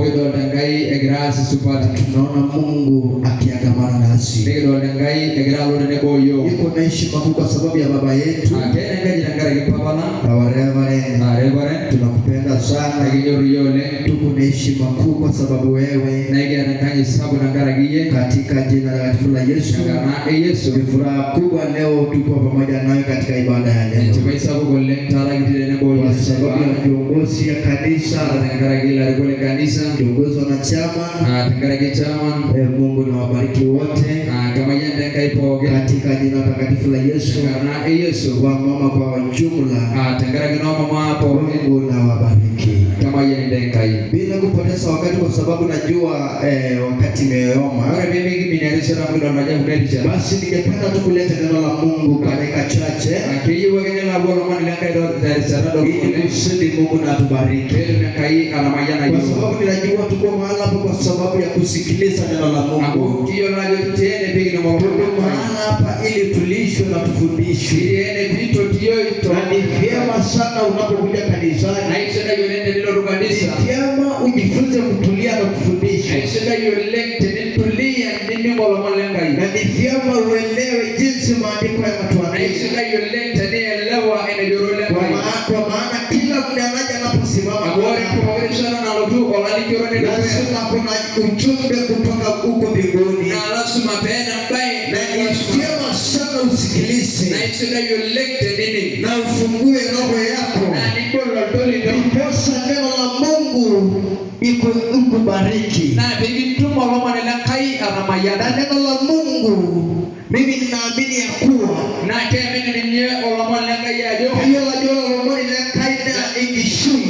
Ogedo dangai egrasi supati. Tunaona Mungu akiandamana nasi. Ogedo dangai egralo ne boyo. Yuko na heshima kwa sababu ya baba yetu. Akene ngaji dangara kipapana. Reverend. Tunakupenda sana. Tuko na heshima kwa sababu wewe. Naige dangai sababu dangara giye. Katika jina la Yesu. Ngana Yesu. Ni furaha kubwa leo tuko pamoja nawe katika ibada ya leo. Tukai sababu golen tara gidi ne boyo. Kwa sababu ya viongozi ya kanisa. Dangara gila gole kanisa. Viongozi wa chama. Dangara chama. Mungu na wabariki wote. Kama yende kaipoge katika jina takatifu la Yesu. Ngana Yesu. Kwa mama kwa jumla. Dangara gina mama hapo. Mungu na wabariki. Kama yende kai. Bila kupoteza wakati kwa sababu najua wakati umeoma. Basi ningependa tu kuleta neno la Mungu kwa dakika chache. Ili kusudi Mungu na atubariki. Kwa sababu ninajua tuko mahali hapa kwa sababu ya kusikiliza neno la Mungu. Tuko mahali hapa ili tulishwe na tufundishwe. Na ni vyema sana unapokuja kanisani. Ni vyema ujifunze kutulia na kufundishwa. Na ni vyema uelewe jinsi maandiko yanatuambia. Kwa maana kila mnenaji anaposimama lazima kuna ujumbe kutoka huko mbinguni. Na ni vyema sana usikilize na ufungue roho yako. Ndiposa neno la Mungu ikubariki. Na neno la Mungu mimi ninaamini ya kuwa hiyo la jua la Mungu ile kaida ingishui.